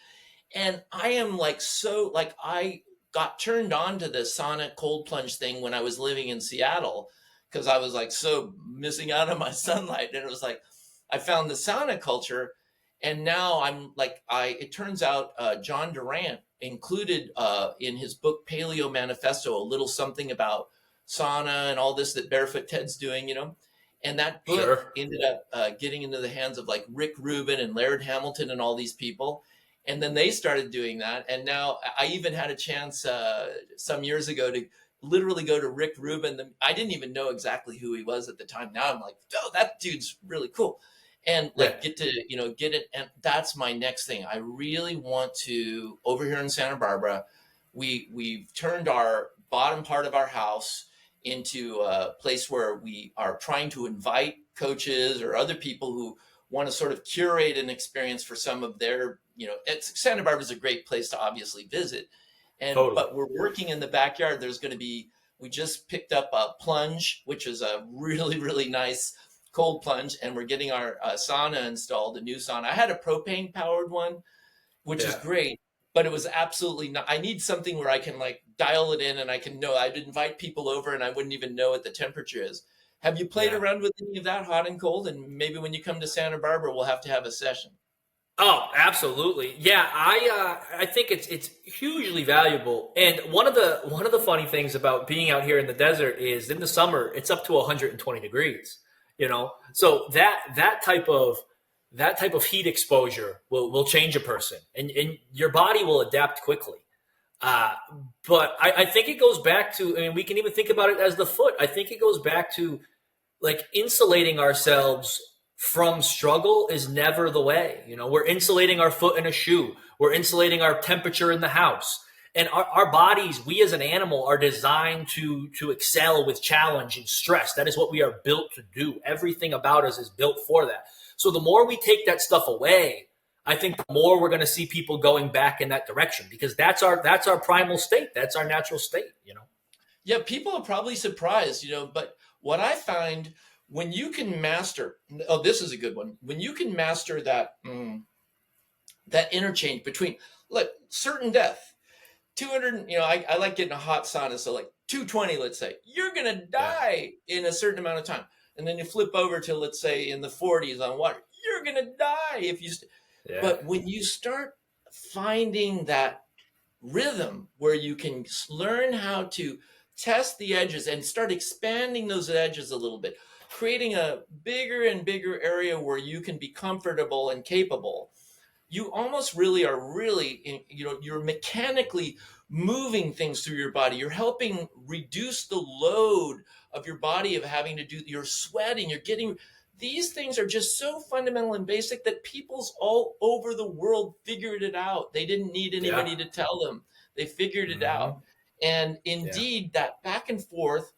And I am like, so like, I got turned on to the sauna cold plunge thing when I was living in Seattle, because I was like so missing out on my sunlight. And it was like, I found the sauna culture. And now I'm like, it turns out John Durant included in his book Paleo Manifesto a little something about sauna and all this that Barefoot Ted's doing. And that book Sure. ended up getting into the hands of like Rick Rubin and Laird Hamilton and all these people. And then they started doing that. And now I even had a chance some years ago to literally go to Rick Rubin. I didn't even know exactly who he was at the time. Now I'm like, oh, that dude's really cool. And Yeah. like get to, get it. And that's my next thing. I really want to, over here in Santa Barbara, we've turned our bottom part of our house into a place where we are trying to invite coaches or other people who want to sort of curate an experience for some of their, Santa Barbara is a great place to obviously visit. Totally. But we're working in the backyard. We just picked up a plunge, which is a really, really nice cold plunge. And we're getting our sauna installed, a new sauna. I had a propane powered one, which is Yeah. great, but it was absolutely not. I need something where I can like dial it in and I can know. I'd invite people over and I wouldn't even know what the temperature is. Have you played Yeah. around with any of that, hot and cold? And maybe when you come to Santa Barbara, we'll have to have a session. Oh, absolutely. Yeah, I think it's hugely valuable. And one of the funny things about being out here in the desert is in the summer it's up to 120 degrees. So that type of heat exposure will change a person, and your body will adapt quickly. Uh, but I think it goes back to, I mean, we can even think about it as the foot. I think it goes back to like insulating ourselves from struggle is never the way. We're insulating our foot in a shoe. We're insulating our temperature in the house. And our bodies, we as an animal, are designed to excel with challenge and stress. That is what we are built to do. Everything about us is built for that. So the more we take that stuff away, I think the more we're going to see people going back in that direction, because that's our primal state. That's our natural state. Yeah, people are probably surprised, but what I find when you can master, oh, this is a good one. When you can master that interchange between like certain death, 200, I like getting a hot sauna. So like 220, let's say, you're going to Yeah. die in a certain amount of time. And then you flip over to, let's say, in the 40s on water, you're going to die if Yeah. but when you start finding that rhythm where you can learn how to test the edges and start expanding those edges a little bit, creating a bigger and bigger area where you can be comfortable and capable, you almost really are really, you're mechanically moving things through your body. You're helping reduce the load of your body of having to do, you're sweating, you're getting, these things are just so fundamental and basic that people's all over the world figured it out. They didn't need Yeah. anybody to tell them. They figured it out. Hmm. And Yeah. indeed, that back and forth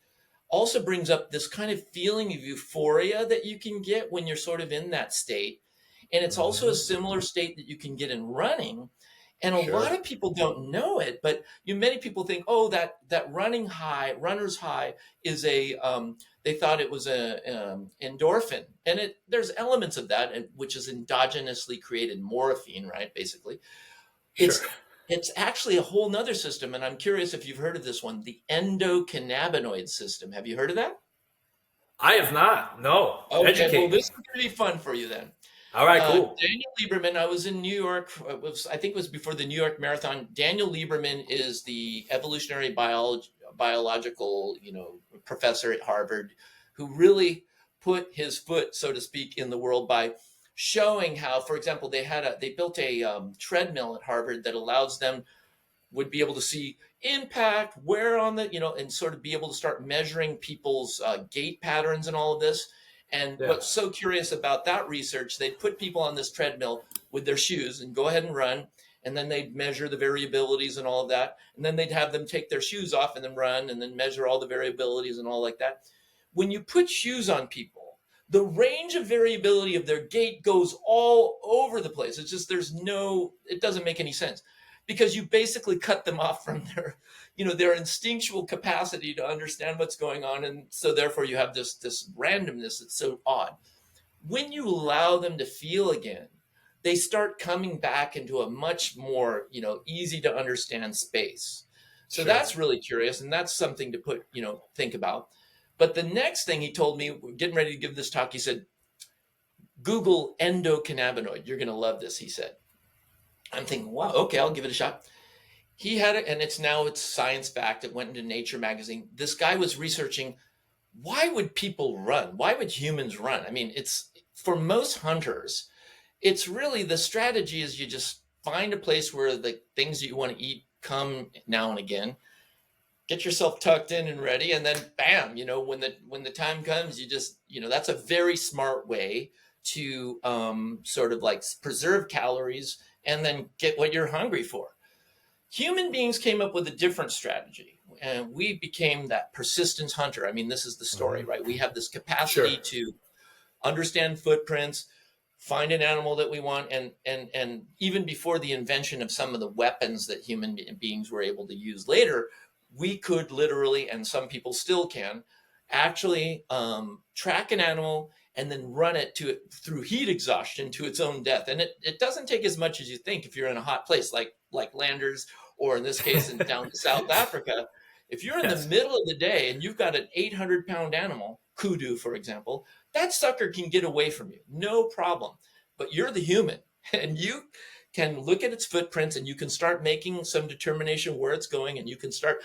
also brings up this kind of feeling of euphoria that you can get when you're sort of in that state. And it's also a Hmm. similar state that you can get in running. And a lot Sure. of people don't know it, but many people think, oh, that running high, runner's high, is they thought it was a endorphin, and there's elements of that, which is endogenously created morphine, right? Basically, Sure. it's actually a whole nother system, and I'm curious if you've heard of this one, the endocannabinoid system. Have you heard of that? I have not. No. Okay, well, Educate this me. is going to be fun for you then. All right. Cool. Daniel Lieberman, I was in New York. I think it was before the New York Marathon. Daniel Lieberman is the evolutionary biological, professor at Harvard, who really put his foot, so to speak, in the world by showing how, for example, they built a treadmill at Harvard that allows them would be able to see impact, where on the, and sort of be able to start measuring people's gait patterns and all of this. And Yeah. what's so curious about that research, they'd put people on this treadmill with their shoes and go ahead and run. And then they'd measure the variabilities and all of that. And then they'd have them take their shoes off and then run and then measure all the variabilities and all like that. When you put shoes on people, the range of variability of their gait goes all over the place. It's just, it doesn't make any sense, because you basically cut them off from their instinctual capacity to understand what's going on. And so therefore you have this randomness that's so odd. When you allow them to feel again, they start coming back into a much more, easy to understand space. So Sure. that's really curious, and that's something to think about. But the next thing he told me, we're getting ready to give this talk, he said, Google endocannabinoid. You're going to love this, he said. I'm thinking, wow, okay, I'll give it a shot. He had it, and it's science backed. It went into Nature magazine. This guy was researching, why would people run? Why would humans run? I mean, it's for most hunters, it's really the strategy is you just find a place where the things that you want to eat come now and again, get yourself tucked in and ready, and then bam, when the time comes, you just, that's a very smart way to sort of like preserve calories and then get what you're hungry for. Human beings came up with a different strategy, and we became that persistence hunter. I mean, this is the story, right? We have this Sure. capacity to understand footprints, find an animal that we want, and even before the invention of some of the weapons that human beings were able to use later, we could literally, and some people still can, actually track an animal and then run it through heat exhaustion to its own death. And it doesn't take as much as you think if you're in a hot place like Landers, or in this case down to South Africa. If you're in the Yes. middle of the day and you've got an 800-pound animal, kudu, for example, that sucker can get away from you, no problem. But you're the human, and you can look at its footprints, and you can start making some determination where it's going, and you can start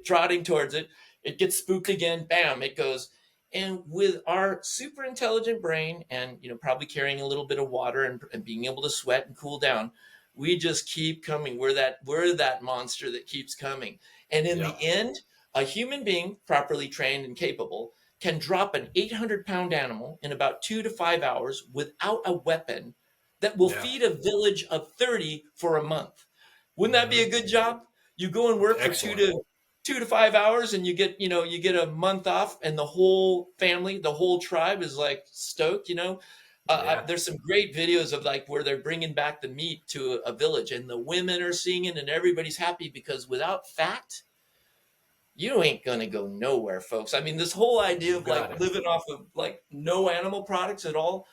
trotting towards it. It gets spooked again, bam, it goes. And with our super intelligent brain, and probably carrying a little bit of water, and being able to sweat and cool down, we just keep coming. We're that monster that keeps coming. And in the Yep. end, a human being properly trained and capable can drop an 800-pound animal in about 2 to 5 hours without a weapon that will Yeah. feed a village of 30 for a month. Wouldn't that be Hmm. a good job? You go and work for two Excellent. to 2 to 5 hours, and you get a month off, and the whole family, the whole tribe is like stoked. Yeah. There's some great videos of like where they're bringing back the meat to a village, and the women are singing, and everybody's happy, because without fat, you ain't gonna go nowhere, folks. I mean, this whole idea You of like got it. living off of like no animal products at all,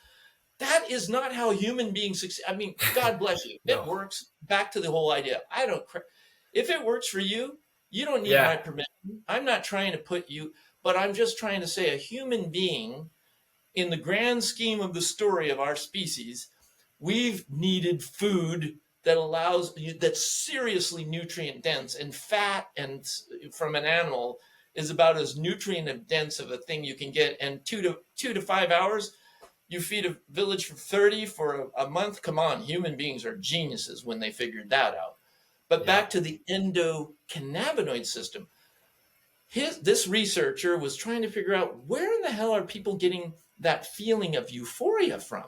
that is not how human beings succeed. I mean, God bless you. It No. works. Back to the whole idea. I don't if it works for you, you don't need Yeah. my permission. I'm not trying to put you, but I'm just trying to say a human being, in the grand scheme of the story of our species, we've needed food that's seriously nutrient dense, and fat and from an animal is about as nutrient dense of a thing you can get. And 2 to 5 hours, you feed a village for 30 for a month. Come on, human beings are geniuses when they figured that out. But Yeah. back to the endocannabinoid system, this researcher was trying to figure out, where in the hell are people getting that feeling of euphoria from?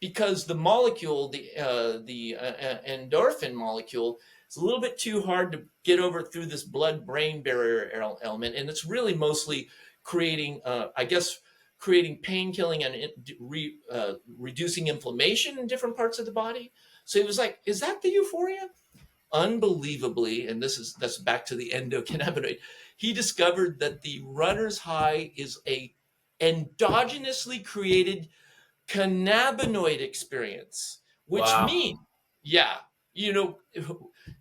Because the molecule, the endorphin molecule, is a little bit too hard to get over through this blood-brain barrier element, and it's really mostly creating, I guess, creating pain killing and reducing inflammation in different parts of the body. So he was like, "Is that the euphoria?" Unbelievably, and that's back to the endocannabinoid, he discovered that the runner's high is a endogenously created cannabinoid experience, which Wow. means, yeah, you know,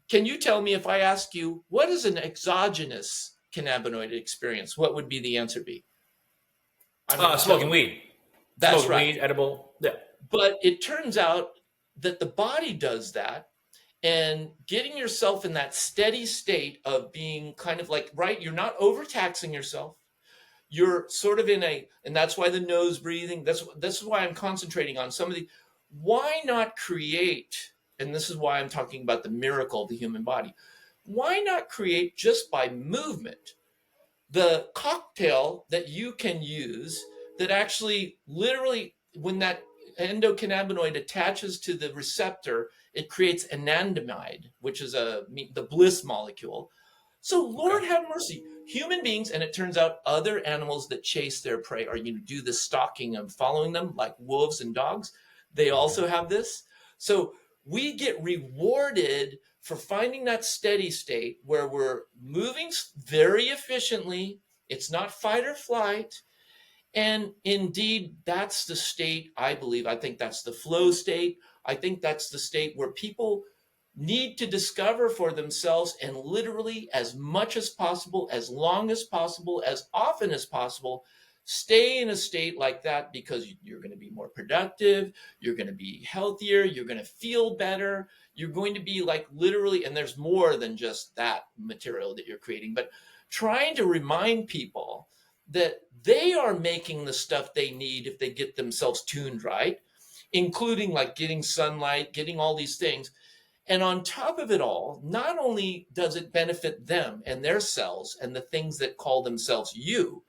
can you tell me, if I ask you, what is an exogenous cannabinoid experience, what would be the answer be? I'm going to tell Smoking you. weed. That's Smoking right. weed, edible. Yeah. But it turns out that the body does that, and getting yourself in that steady state of being kind of like, right, you're not overtaxing yourself. You're sort of and that's why the nose breathing, this is why I'm concentrating on some of the, why not create, and this is why I'm talking about the miracle of the human body. Why not create, just by movement, the cocktail that you can use, that actually literally, when that endocannabinoid attaches to the receptor, it creates anandamide, which is the bliss molecule. So Okay. Lord have mercy, human beings, and it turns out other animals that chase their prey, or do the stalking of following them, like wolves and dogs, they Okay. also have this. So we get rewarded for finding that steady state where we're moving very efficiently. It's not fight or flight. And indeed, that's the state, I believe. I think that's the flow state, I think that's the state where people need to discover for themselves, and literally as much as possible, as long as possible, as often as possible, stay in a state like that, because you're going to be more productive, you're going to be healthier, you're going to feel better, you're going to be like literally, and there's more than just that material that you're creating, but trying to remind people that they are making the stuff they need if they get themselves tuned right, including like getting sunlight, getting all these things. And on top of it all, not only does it benefit them and their cells and the things that call themselves you,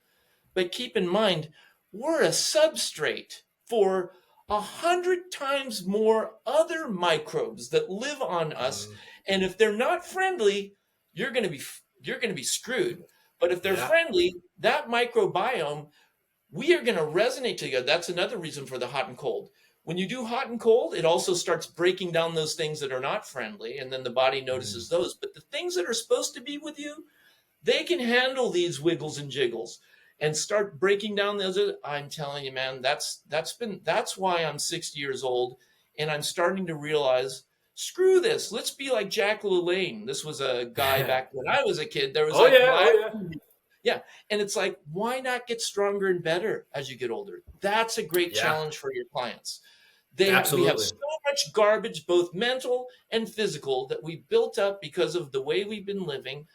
but keep in mind, we're a substrate for 100 times more other microbes that live on us. And if they're not friendly, you're going to be you're going to be screwed. But if they're Yeah. friendly, that microbiome, we are going to resonate together. That's another reason for the hot and cold. When you do hot and cold, it also starts breaking down those things that are not friendly, and then the body notices those. But the things that are supposed to be with you, they can handle these wiggles and jiggles and start breaking down those. I'm telling you, man, that's why I'm 60 years old, and I'm starting to realize, screw this. Let's be like Jack LaLanne. This was a guy back when I was a kid. There was Oh like yeah, my oh yeah. yeah. And it's like, why not get stronger and better as you get older? That's a great Yeah, challenge for your clients. We have absolutely. so much garbage, both mental and physical, that we built up because of the way we've been living.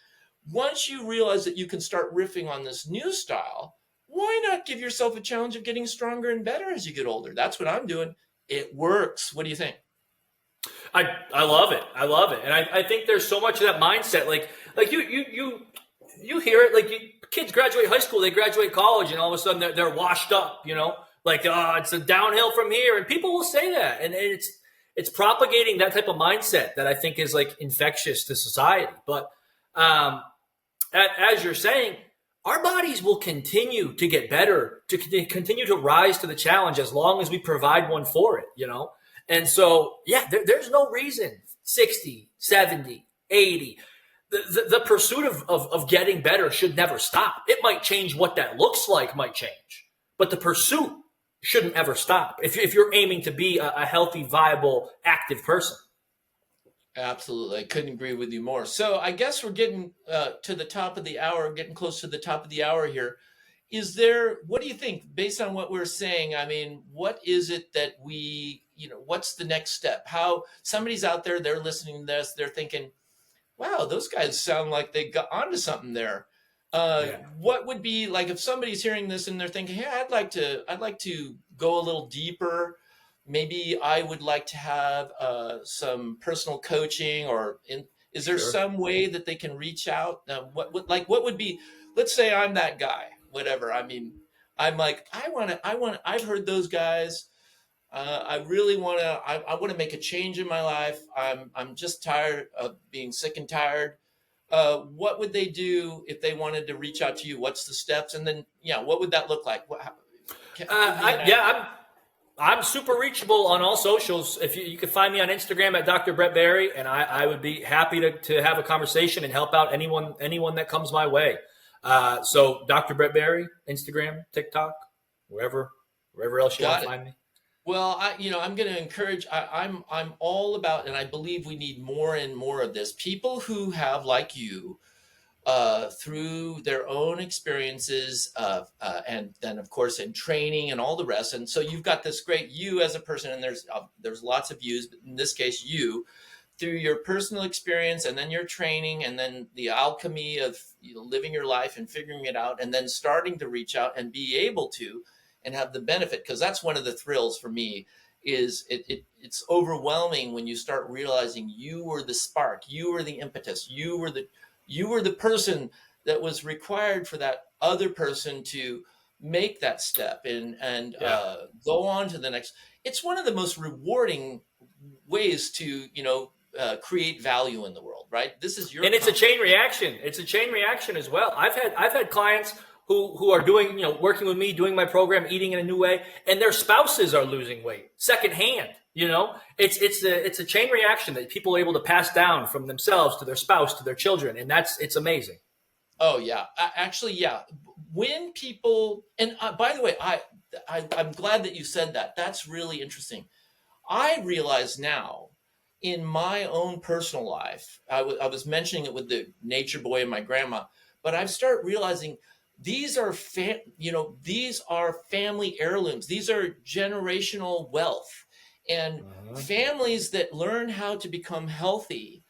Once you realize that you can start riffing on this new style, why not give yourself a challenge of getting stronger and better as you get older? That's what I'm doing. It works. What do you think? I love it. I love it. And I think there's so much of that mindset. Like you hear it, like kids graduate high school, they graduate college, and all of a sudden they're washed up, like, it's a downhill from here. And people will say that. And it's propagating that type of mindset that I think is like infectious to society. But as you're saying, our bodies will continue to get better, to continue to rise to the challenge as long as we provide one for it. And so, yeah, there's no reason 60, 70, 80. The pursuit of getting better should never stop. It might change, what that looks like might change, but the pursuit shouldn't ever stop if you're aiming to be a healthy, viable, active person. Absolutely. I couldn't agree with you more. So I guess we're getting to the top of the hour, getting close to the top of the hour here. What do you think, based on what we're saying? I mean, what is it that what's the next step? How somebody's out there, they're listening to this, they're thinking, wow, those guys sound like they got onto something there. Yeah. What would be like if somebody's hearing this and they're thinking, hey, I'd like to go a little deeper. Maybe I would like to have some personal coaching, is there Sure. some way that they can reach out? What would be, let's say I'm that guy, whatever. I mean, I'm like, I've heard those guys. I really want to. I want to make a change in my life. I'm just tired of being sick and tired. What would they do if they wanted to reach out to you? What's the steps? And then, yeah, what would that look like? Give me an idea. I'm super reachable on all socials. If you can find me on Instagram at Dr. Brett Barry, and I would be happy to have a conversation and help out anyone that comes my way. So Dr. Brett Barry, Instagram, TikTok, wherever else you want Got to it. find me. Well, I'm going to encourage. I'm all about, and I believe we need more and more of this. People who have, like you, through their own experiences, and then of course in training and all the rest. And so you've got this great you as a person, and there's lots of yous, but in this case, you, through your personal experience, and then your training, and then the alchemy of living your life and figuring it out, and then starting to reach out and be able to and have the benefit, because that's one of the thrills for me. Is it's overwhelming when you start realizing you were the spark, you were the impetus, you were the person that was required for that other person to make that step and Yeah. go on to the next. It's one of the most rewarding ways to create value in the world, right? This is your And it's a company. chain reaction. It's a chain reaction as well. I've had clients who are doing, working with me, doing my program, eating in a new way, and their spouses are losing weight secondhand. It's a chain reaction that people are able to pass down from themselves to their spouse, to their children. And it's amazing. Oh yeah, actually, yeah. When people, and by the way, I'm glad that you said that. That's really interesting. I realize now in my own personal life, I was mentioning it with the nature boy and my grandma, but I've started realizing these are these are family heirlooms. These are generational wealth, and Uh-huh. families that learn how to become healthy,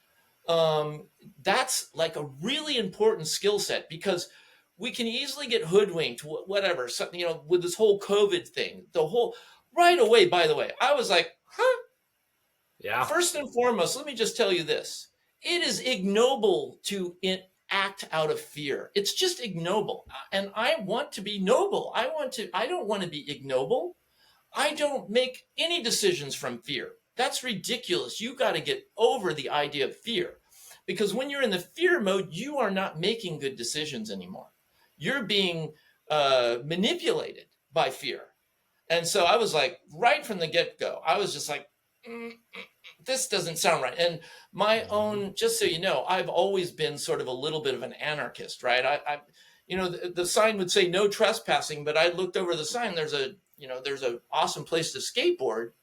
um, that's like a really important skill set, because we can easily get hoodwinked, whatever. So, with this whole COVID thing, the whole right away. By the way, I was like, huh. Yeah. First and foremost, let me just tell you this: it is ignoble to act out of fear. It's just ignoble, and I want to be noble. I don't want to be ignoble. I don't make any decisions from fear. That's ridiculous. You got to get over the idea of fear, because when you're in the fear mode, you are not making good decisions anymore. You're being manipulated by fear. And so I was like, right from the get go, I was just like, this doesn't sound right. And my Mhm. own, just so you know, I've always been sort of a little bit of an anarchist, right? The sign would say no trespassing, but I looked over the sign. There's a awesome place to skateboard,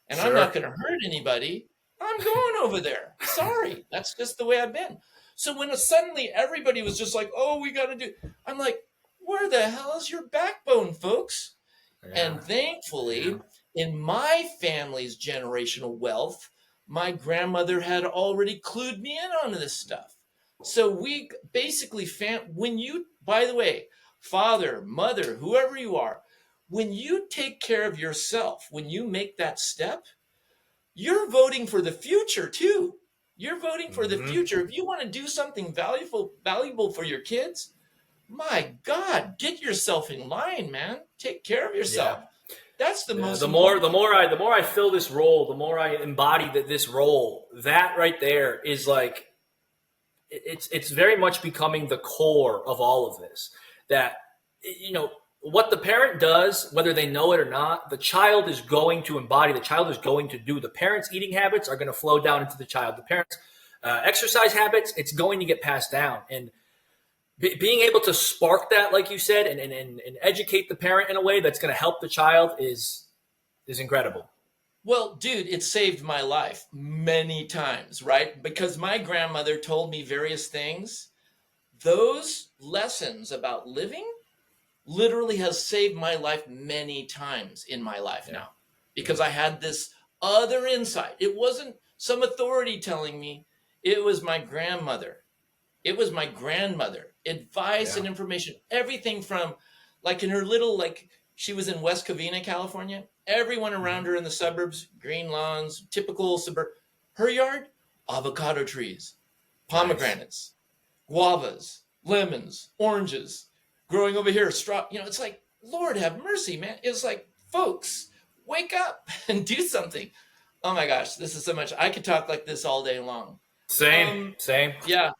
and I'm not Sure. going to hurt anybody. I'm going over there. Sorry, that's just the way I've been. So when suddenly everybody was just like, "Oh, we got to do," I'm like, "Where the hell is your backbone, folks?" Yeah. And Yeah. thankfully, in my family's generational wealth, my grandmother had already clued me in on this stuff. So we basically, when you, by the way, father, mother, whoever you are, when you take care of yourself, when you make that step, you're voting for the future too. You're voting for the Hmm. future. If you want to do something valuable for your kids, my God, get yourself in line, man. Take care of Yeah. yourself. That's the Yeah. most The more important the thing. more I the more I fill this role, the more I embody this role. That right there is like it's very much becoming the core of all of this. That you know what the parent does, whether they know it or not, the child is going to embody. The child is going to do. The parents' eating habits are going to flow down into the child. The parents' exercise habits, it's going to get passed down. And being able to spark that, like you said, and educate the parent in a way that's going to help the child is incredible. Well, dude, it saved my life many times, right? Because my grandmother told me various things. Those lessons about living literally has saved my life many times in my life Yeah. now, Yeah. because I had this other insight. It wasn't some authority telling me, it was my grandmother. It was my grandmother. Advice Yeah. and information, everything from, like, in her little, like, she was in West Covina, California. Everyone around Hmm. her in the suburbs, green lawns, typical suburb. Her yard, avocado trees, Nice. pomegranates, guavas, lemons, oranges, growing over here. Straw. It's like, Lord have mercy, man. It's like, folks, wake up and do something. Oh my gosh, this is so much. I could talk like this all day long. Same. Um, Same. yeah.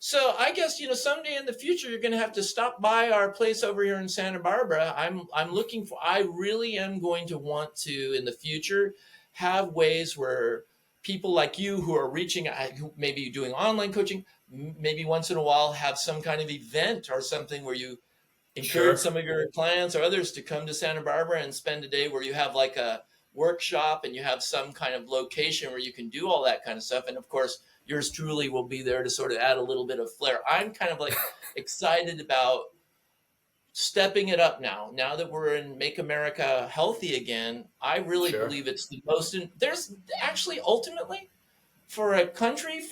So I guess someday in the future you're going to have to stop by our place over here in Santa Barbara. I'm looking for. I really am going to want to in the future have ways where people like you who are reaching out, who maybe doing online coaching, maybe once in a while have some kind of event or something where you encourage Sure. some of your clients or others to come to Santa Barbara and spend a day, where you have like a workshop and you have some kind of location where you can do all that kind of stuff. And of course, yours truly will be there to sort of add a little bit of flair. I'm kind of like excited about stepping it up now. Now that we're in Make America Healthy again, I really Sure. believe it's the most. There's actually ultimately, for a country,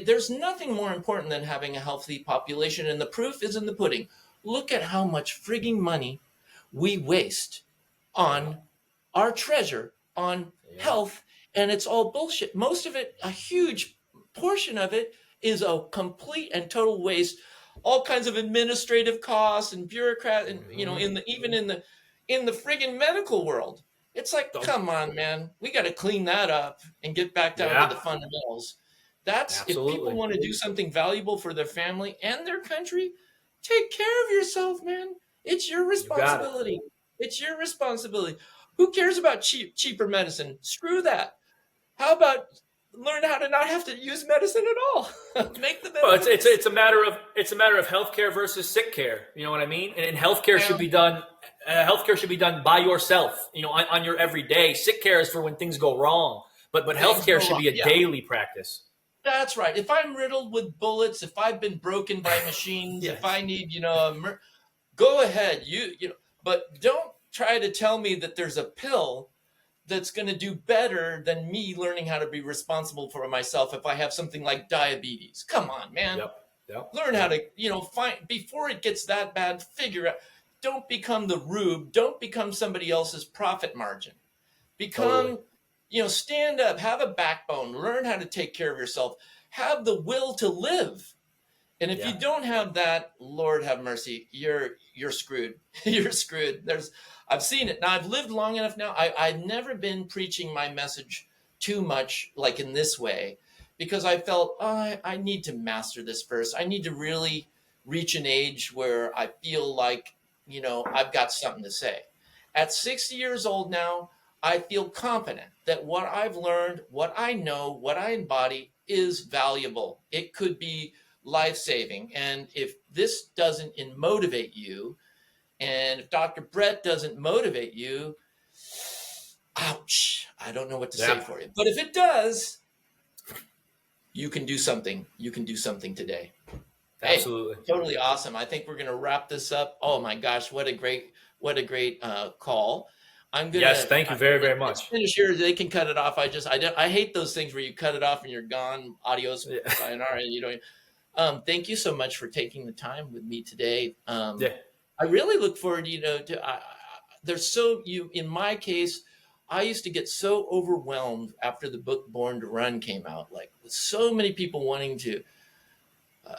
there's nothing more important than having a healthy population, and the proof is in the pudding. Look at how much frigging money we waste Yeah. on our treasure, on Yeah. health, and it's all bullshit. Most of it, a huge portion of it, is a complete and total waste. All kinds of administrative costs and bureaucrat, and Hmm. even in the friggin' medical world. It's like, So, come on, man. We got to clean that up and get back down to the yeah. fundamentals. That's if people Absolutely. want to do something valuable for their family and their country, take care of yourself, man. It's your You got it. responsibility. It's your responsibility. Who cares about cheaper medicine? Screw that. How about learn how to not have to use medicine at all? Make the Well, medicine. it's a matter of healthcare versus sick care. You know what I mean? And healthcare Yeah. should be done. Healthcare should be done by yourself, on your everyday. Sick care is for when things go wrong, but Things healthcare go should wrong. be a Yeah, daily practice. that's right. If I'm riddled with bullets, if I've been broken by machines, if Yes. I need, go ahead. But don't try to tell me that there's a pill that's going to do better than me learning how to be responsible for myself if I have something like diabetes. Come on, man. Yep. Yep. Learn how Yep. to, find before it gets that bad, figure out. Don't become the rube. Don't become somebody else's profit margin. Totally. Become, stand up, have a backbone, learn how to take care of yourself, have the will to live. And if you Yeah. don't have that, Lord have mercy, you're screwed. You're screwed. I've seen it. Now I've lived long enough now. I've never been preaching my message too much like in this way because I felt I need to master this first. I need to really reach an age where I feel like, I've got something to say. At 60 years old now, I feel confident that what I've learned, what I know, what I embody is valuable. It could be life-saving. And if this doesn't motivate you, and if Dr. Brett doesn't motivate you, ouch, I don't know what to say Yeah. for you. But if it does, you can do something. You can do something today. Hey, Absolutely. totally awesome. I think we're going to wrap this up. Oh my gosh, what a great call. Yes. Thank you very, very It's much. finished here. They can cut it off. I hate those things where you cut it off and you're gone. Adios, Yeah. sayonara. Thank you so much for taking the time with me today. Yeah. I really look forward, there's in my case, I used to get so overwhelmed after the book Born to Run came out, like with so many people wanting to uh,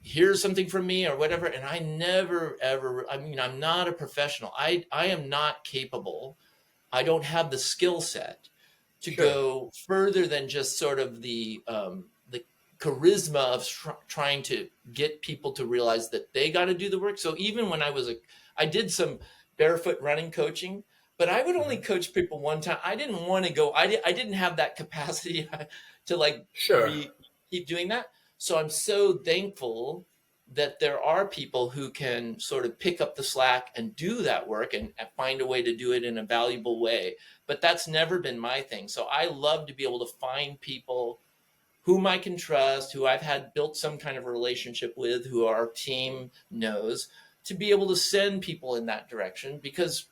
hear something from me or whatever. And I never, ever, I'm not a professional. I am not capable. I don't have the skill set to Sure. go further than just sort of the charisma of trying to get people to realize that they got to do the work. So even when I did some barefoot running coaching, but I would only Mhm. coach people one time. I didn't want to go. I didn't have that capacity to like Sure. keep doing that. So I'm so thankful that there are people who can sort of pick up the slack and do that work and find a way to do it in a valuable way. But that's never been my thing. So I love to be able to find people whom I can trust, who I've had built some kind of a relationship with, who our team knows, to be able to send people in that direction because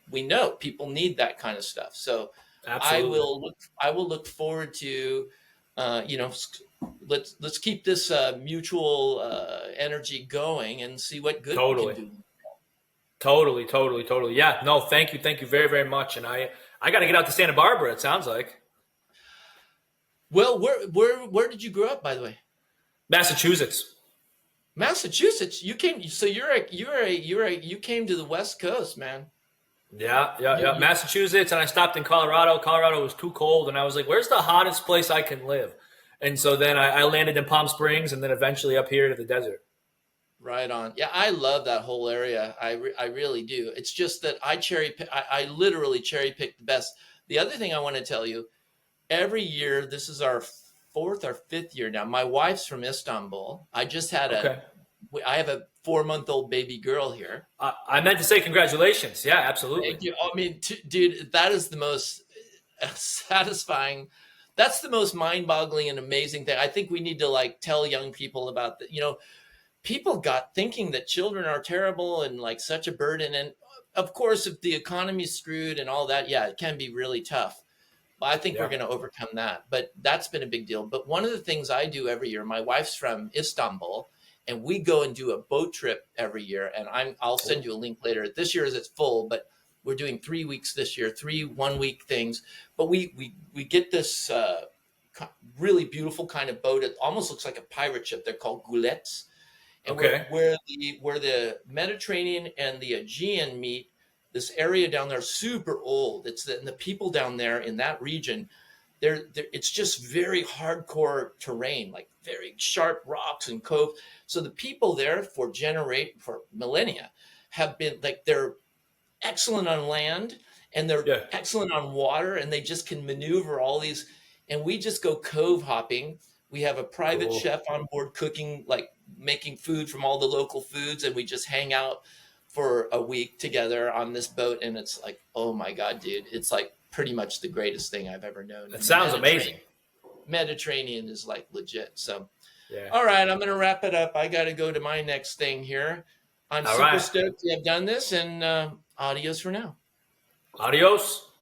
we know people need that kind of stuff. So Absolutely. I will look forward to, uh, you know, let's keep this mutual energy going and see what good we can Totally. do. Totally. Totally. Totally. Yeah. No, thank you. Thank you very, very much. And I got to get out to Santa Barbara, it sounds like. Well, where did you grow up, by the way? Massachusetts. Massachusetts. You came. So you came to the West Coast, man. Yeah. Yeah. You, Yeah. you Massachusetts. And I stopped in Colorado. Colorado was too cold. And I was like, where's the hottest place I can live? And so then I landed in Palm Springs and then eventually up here to the desert. Right on. Yeah, I love that whole area. I really do. It's just that I literally cherry pick the best. The other thing I want to tell you, every year, this is our fourth or fifth year now. My wife's from Istanbul. Okay. I have a 4-month-old baby girl here. I meant to say congratulations. Yeah, absolutely. Thank you. I mean, dude, that is the most satisfying. That's the most mind-boggling and amazing thing. I think we need to like tell young people about that. People got thinking that children are terrible and like such a burden. And of course, if the economy's screwed and all that, yeah, it can be really tough. But I think we're Yeah. going to overcome that. But that's been a big deal. But one of the things I do every year, my wife's from Istanbul, and we go and do a boat trip every year. And I'll send Cool. you a link later. This year is it's full, but we're doing 3 weeks this year, 3 1 week things. But we get this really beautiful kind of boat. It almost looks like a pirate ship. They're called goulettes, and Okay. where the Mediterranean and the Aegean meet, this area down there is super old. And the people down there in that region, it's just very hardcore terrain, like very sharp rocks and coves. So the people there for millennia have been like they're excellent on land and they're Yeah. excellent on water and they just can maneuver all these. And we just go cove hopping. We have a private Cool. chef on board cooking, like making food from all the local foods, and we just hang out for a week together on this boat, and it's like, oh my god, dude, it's like pretty much the greatest thing I've ever known. That And sounds amazing. Mediterranean is like legit. So, Yeah. all right, I'm gonna wrap it up. I got to go to my next thing here. I'm All super right. stoked to have done this, and adios for now. Adios.